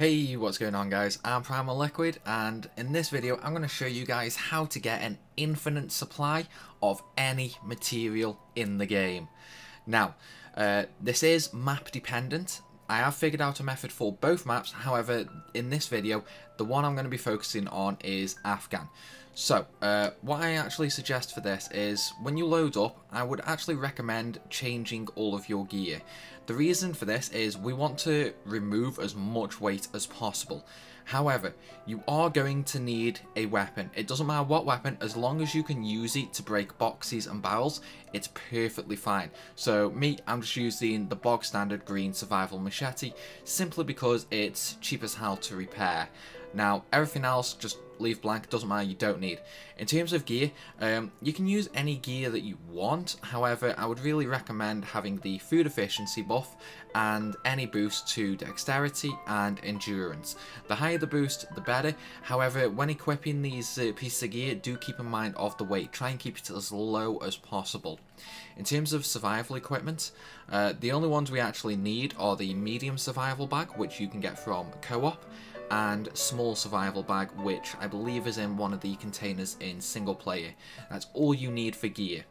Hey, what's going on guys? I'm Primal Liquid, and in this video I'm going to show you guys how to get an infinite supply of any material in the game. Now, this is map dependent. I have figured out a method for both maps, however in this video the one I'm going to be focusing on is Afgan. So, what I actually suggest for this is, when you load up, I would actually recommend changing all of your gear. The reason for this is we want to remove as much weight as possible. However, you are going to need a weapon. It doesn't matter what weapon, as long as you can use it to break boxes and barrels, it's perfectly fine. So I'm just using the bog standard green survival machete, simply because it's cheap as hell to repair. Now, everything else, just leave blank, doesn't matter, you don't need. In terms of gear, you can use any gear that you want. However, I would really recommend having the food efficiency buff and any boost to dexterity and endurance. The higher the boost, the better. However, when equipping these pieces of gear, do keep in mind of the weight. Try and keep it as low as possible. In terms of survival equipment, the only ones we actually need are the medium survival bag, which you can get from co-op, and small survival bag, which I believe is in one of the containers in single player. That's all you need for gear.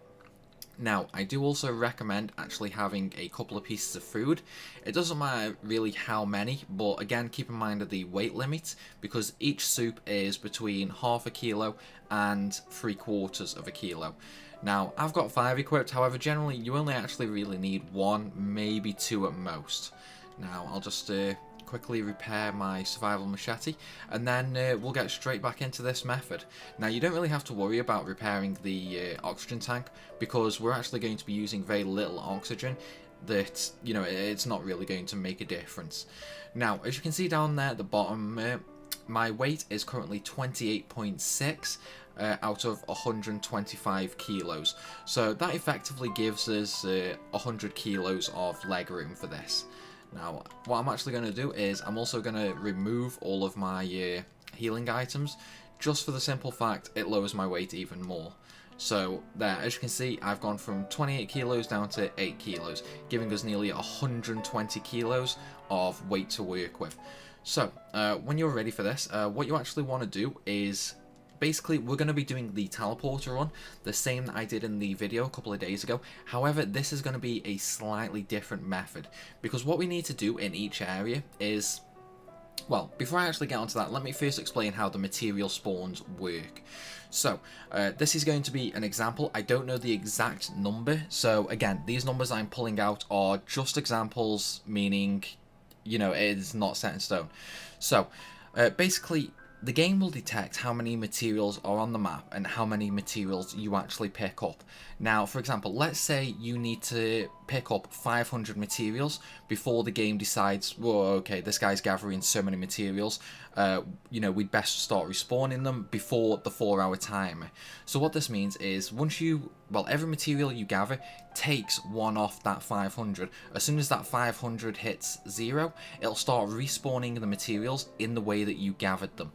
Now, I do also recommend actually having a couple of pieces of food. It doesn't matter really how many, but again, keep in mind of the weight limit, because each soup is between half a kilo and 3/4 of a kilo. Now, I've got 5 equipped, however, generally you only actually really need 1, maybe 2 at most. Now, I'll just quickly repair my survival machete, and then we'll get straight back into this method. Now, you don't really have to worry about repairing the oxygen tank, because we're actually going to be using very little oxygen. That, you know, it's not really going to make a difference. Now, as you can see down there at the bottom, my weight is currently 28.6 out of 125 kilos. So that effectively gives us 100 kilos of leg room for this. Now, what I'm actually going to do is I'm also going to remove all of my healing items, just for the simple fact it lowers my weight even more. So there, as you can see, I've gone from 28 kilos down to 8 kilos, giving us nearly 120 kilos of weight to work with. So, when you're ready for this, what you actually want to do is, basically, we're going to be doing the teleporter run, the same that I did in the video a couple of days ago. However, this is going to be a slightly different method, because what we need to do in each area is, well, before I actually get onto that, let me first explain how the material spawns work. So, this is going to be an example. I don't know the exact number, so again, these numbers I'm pulling out are just examples, meaning, you know, it is not set in stone. So, basically, the game will detect how many materials are on the map and how many materials you actually pick up. Now, for example, let's say you need to pick up 500 materials before the game decides, well, okay, this guy's gathering so many materials, you know, we'd best start respawning them before the 4-hour timer. So what this means is, every material you gather takes 1 off that 500. As soon as that 500 hits 0, it'll start respawning the materials in the way that you gathered them.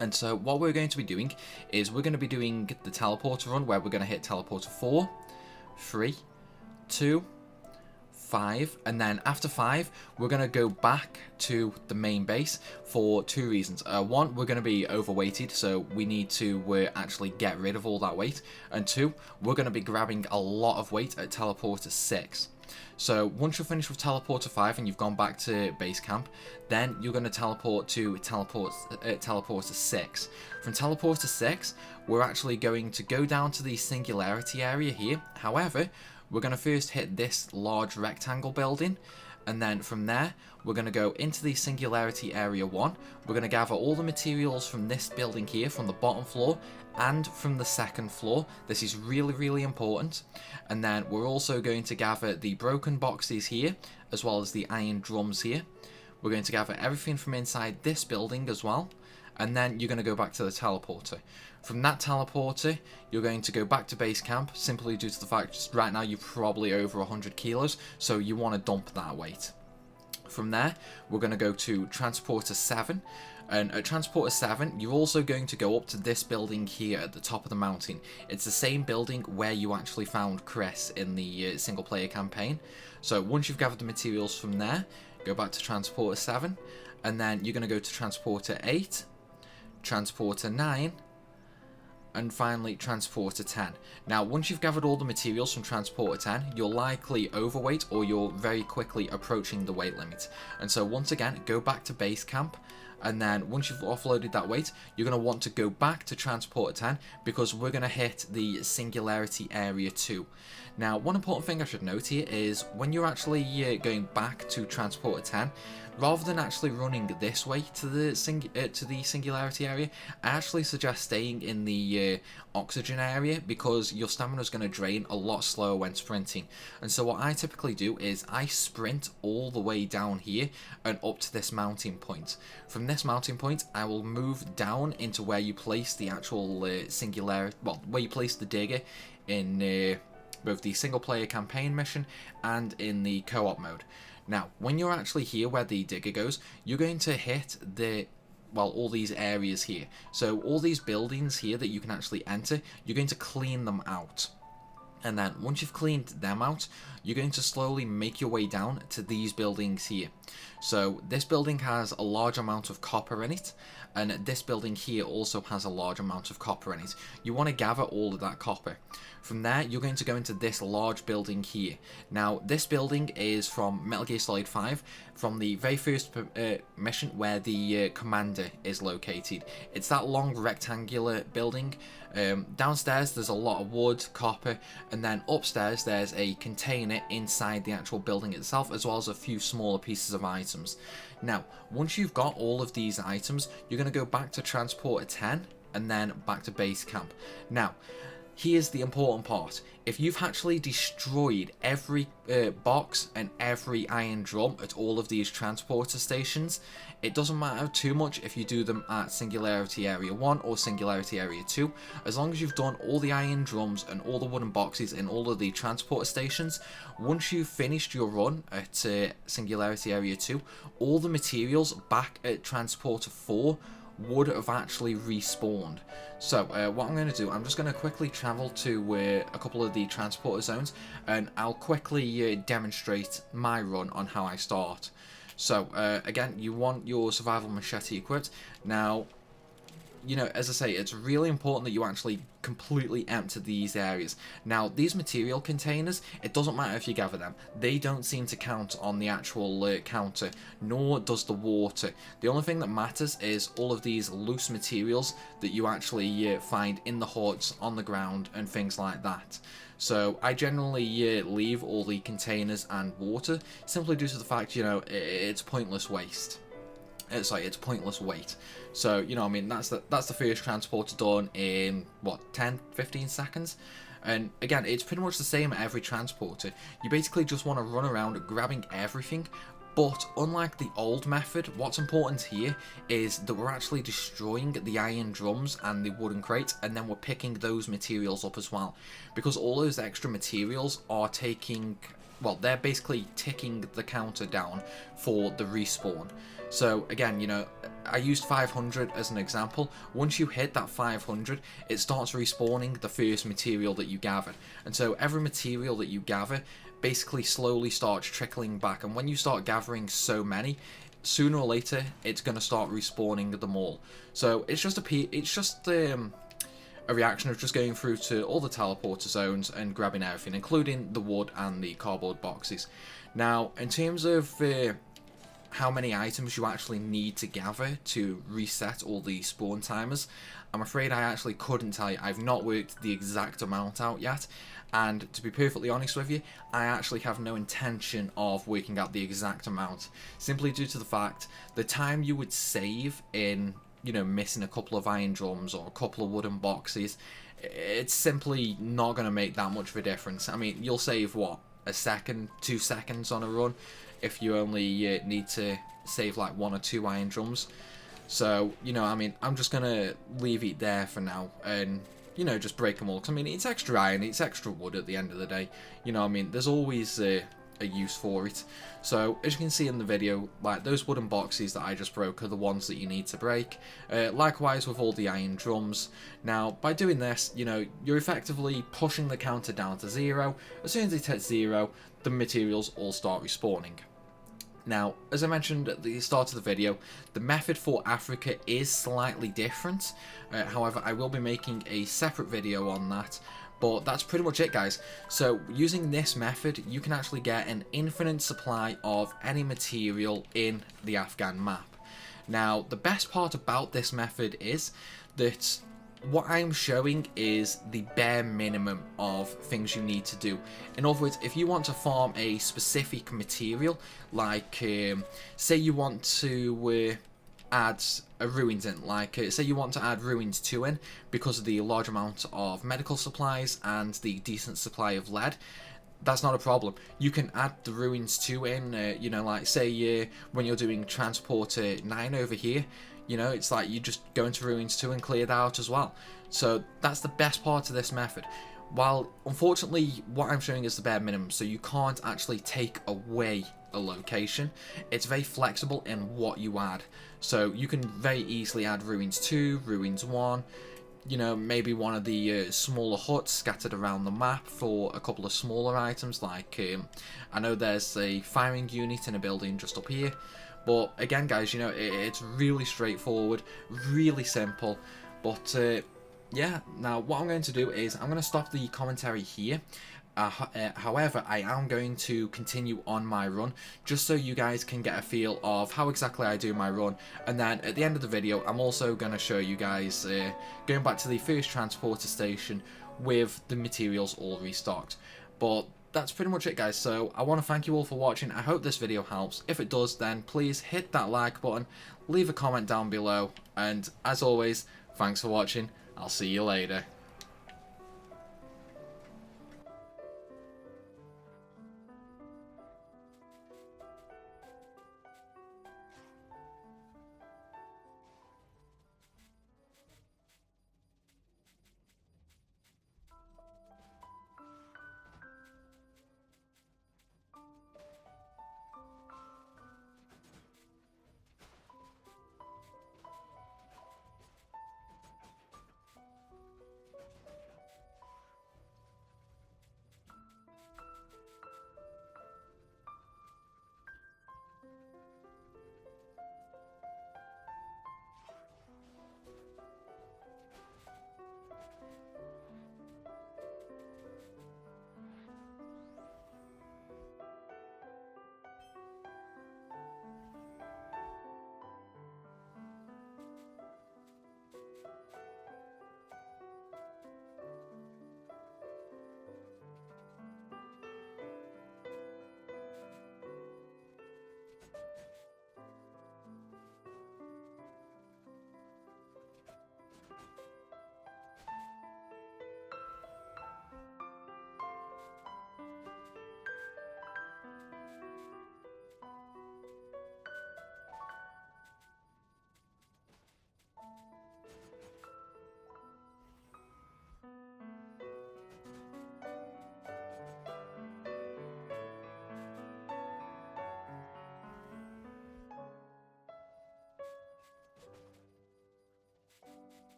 And so what we're going to be doing is we're going to be doing the teleporter run, where we're going to hit teleporter 4, 3, 2, 5, and then after 5 we're going to go back to the main base for 2 reasons. One, we're going to be overweighted, so we need to actually get rid of all that weight, and 2, we're going to be grabbing a lot of weight at teleporter 6. So once you're finished with teleporter 5 and you've gone back to base camp, then you're going to teleport to teleporter 6. From teleporter 6, we're actually going to go down to the singularity area here. However, we're going to first hit this large rectangle building, and then from there we're going to go into the singularity area 1. We're going to gather all the materials from this building here, from the bottom floor and from the second floor. This is really, really important. And then we're also going to gather the broken boxes here, as well as the iron drums here. We're going to gather everything from inside this building as well, and then you're going to go back to the teleporter. From that teleporter, you're going to go back to base camp, simply due to the fact just right now you're probably over 100 kilos, so you want to dump that weight. From there, we're going to go to transporter 7, and at transporter 7, you're also going to go up to this building here at the top of the mountain. It's the same building where you actually found Chris in the single player campaign. So once you've gathered the materials from there, go back to transporter 7, and then you're going to go to transporter 8, transporter 9, and finally transporter 10. Now once you've gathered all the materials from transporter 10, you're likely overweight or you're very quickly approaching the weight limit. And so once again, go back to base camp, and then once you've offloaded that weight, you're going to want to go back to transporter 10 because we're going to hit the singularity area 2. Now one important thing I should note here is when you're actually going back to transporter 10, rather than actually running this way to the singularity area, I actually suggest staying in the oxygen area because your stamina is going to drain a lot slower when sprinting. And so what I typically do is I sprint all the way down here and up to this mounting point. From this mounting point, I will move down into where you place the actual singularity, well, where you place the digger in both the single player campaign mission and in the co-op mode. Now, when you're actually here where the digger goes, you're going to hit all these areas here. So all these buildings here that you can actually enter, you're going to clean them out. And then once you've cleaned them out, you're going to slowly make your way down to these buildings here. So this building has a large amount of copper in it, and this building here also has a large amount of copper in it. You want to gather all of that copper. From there, you're going to go into this large building here. Now, this building is from Metal Gear Solid 5, from the very first mission where the commander is located. It's that long rectangular building. Downstairs, there's a lot of wood, copper, and then upstairs, there's a container inside the actual building itself, as well as a few smaller pieces of items. Now, once you've got all of these items, you're going to go back to transporter 10, and then back to base camp. Now, here's the important part. If you've actually destroyed every box and every iron drum at all of these transporter stations, it doesn't matter too much if you do them at Singularity Area 1 or Singularity Area 2. As long as you've done all the iron drums and all the wooden boxes in all of the transporter stations, once you've finished your run at Singularity Area 2, all the materials back at Transporter 4 would have actually respawned. So what I'm going to do, I'm just going to quickly travel to a couple of the transporter zones, and I'll quickly demonstrate my run on how I start. So again, you want your survival machete equipped. Now, you know, as I say, it's really important that you actually completely empty these areas. Now, these material containers, it doesn't matter if you gather them. They don't seem to count on the actual counter, nor does the water. The only thing that matters is all of these loose materials that you actually find in the huts, on the ground, and things like that. So I generally leave all the containers and water, simply due to the fact, you know, it's pointless waste. It's pointless weight. So, you know, I mean, that's the first transporter done in, what, 10-15 seconds? And again, it's pretty much the same at every transporter. You basically just want to run around grabbing everything, but unlike the old method, what's important here is that we're actually destroying the iron drums and the wooden crates, and then we're picking those materials up as well. Because all those extra materials are taking, well, they're basically ticking the counter down for the respawn. So again, you know, I used 500 as an example. Once you hit that 500, it starts respawning the first material that you gathered. And so every material that you gather basically slowly starts trickling back. And when you start gathering so many, sooner or later, it's going to start respawning them all. So it's just a reaction of just going through to all the teleporter zones and grabbing everything, including the wood and the cardboard boxes. Now, in terms of how many items you actually need to gather to reset all the spawn timers, I'm afraid I actually couldn't tell you. I've not worked the exact amount out yet, and to be perfectly honest with you, I actually have no intention of working out the exact amount, simply due to the fact the time you would save in, you know, missing a couple of iron drums or a couple of wooden boxes, it's simply not going to make that much of a difference. I mean, you'll save, what, a second, 2 seconds on a run, if you only need to save like 1 or 2 iron drums. So, you know, I mean, I'm just going to leave it there for now and, you know, just break them all. Because, I mean, it's extra iron, it's extra wood at the end of the day. You know, I mean, there's always a use for it. So, as you can see in the video, like, those wooden boxes that I just broke are the ones that you need to break. Likewise with all the iron drums. Now, by doing this, you know, you're effectively pushing the counter down to 0. As soon as it hits 0, the materials all start respawning. Now, as I mentioned at the start of the video, the method for Africa is slightly different. However, I will be making a separate video on that. But that's pretty much it, guys. So using this method, you can actually get an infinite supply of any material in the Afghan map. Now, the best part about this method is that what I'm showing is the bare minimum of things you need to do. In other words, if you want to farm a specific material, like say you want to add a ruins in, like say you want to add ruins 2 in because of the large amount of medical supplies and the decent supply of lead, that's not a problem. You can add the ruins 2 in, you know, like say when you're doing transport 9 over here, you know, it's like you just go into ruins 2 and clear that out as well. So that's the best part of this method. While unfortunately what I'm showing is the bare minimum, so you can't actually take away a location. It's very flexible in what you add. So you can very easily add ruins 2, ruins 1, you know, maybe one of the smaller huts scattered around the map for a couple of smaller items, like I know there's a firing unit in a building just up here. But again, guys, you know, it's really straightforward, really simple. But yeah, now what I'm going to do is I'm going to stop the commentary here. However, I am going to continue on my run, just so you guys can get a feel of how exactly I do my run. And then at the end of the video, I'm also going to show you guys going back to the first transporter station with the materials all restocked. But that's pretty much it, guys. So I want to thank you all for watching. I hope this video helps. If it does, then please hit that like button, leave a comment down below, and as always, thanks for watching. I'll see you later.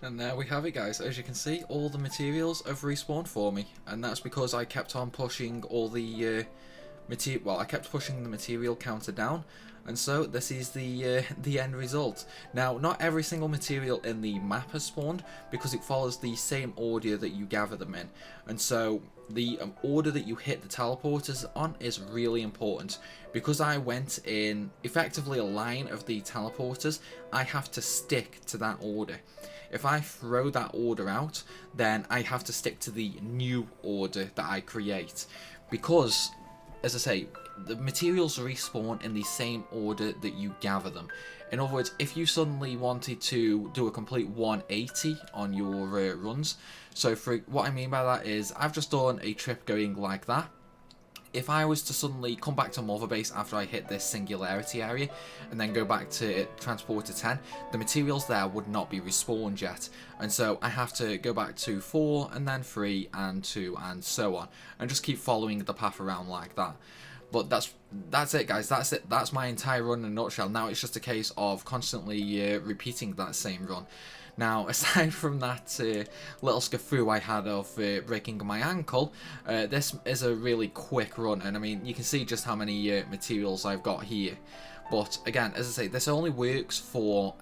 And there we have it, guys. As you can see, all the materials have respawned for me, and that's because I kept on pushing all the material. Well, I kept pushing the material counter down, and so this is the end result. Now, not every single material in the map has spawned because it follows the same order that you gather them in, and so the order that you hit the teleporters on is really important. Because I went in effectively a line of the teleporters, I have to stick to that order. If I throw that order out, then I have to stick to the new order that I create. Because, as I say, the materials respawn in the same order that you gather them. In other words, if you suddenly wanted to do a complete 180 on your runs, so for what I mean by that is, I've just done a trip going like that. If I was to suddenly come back to Mother Base after I hit this singularity area and then go back to Transporter 10, the materials there would not be respawned yet. And so I have to go back to 4 and then 3 and 2 and so on. And just keep following the path around like that. But that's it, guys. That's it. That's my entire run in a nutshell. Now it's just a case of constantly repeating that same run. Now, aside from that little skafoo I had of breaking my ankle, this is a really quick run, and I mean, you can see just how many materials I've got here. But again, as I say, this only works for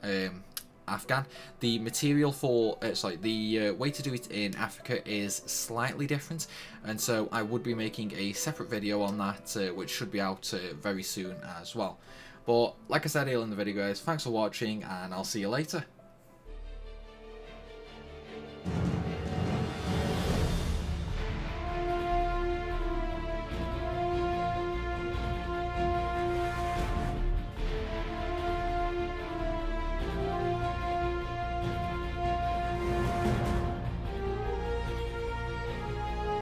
Afghan. The material for, the way to do it in Africa is slightly different, and so I would be making a separate video on that, which should be out very soon as well. But like I said earlier in the video, guys, thanks for watching, and I'll see you later.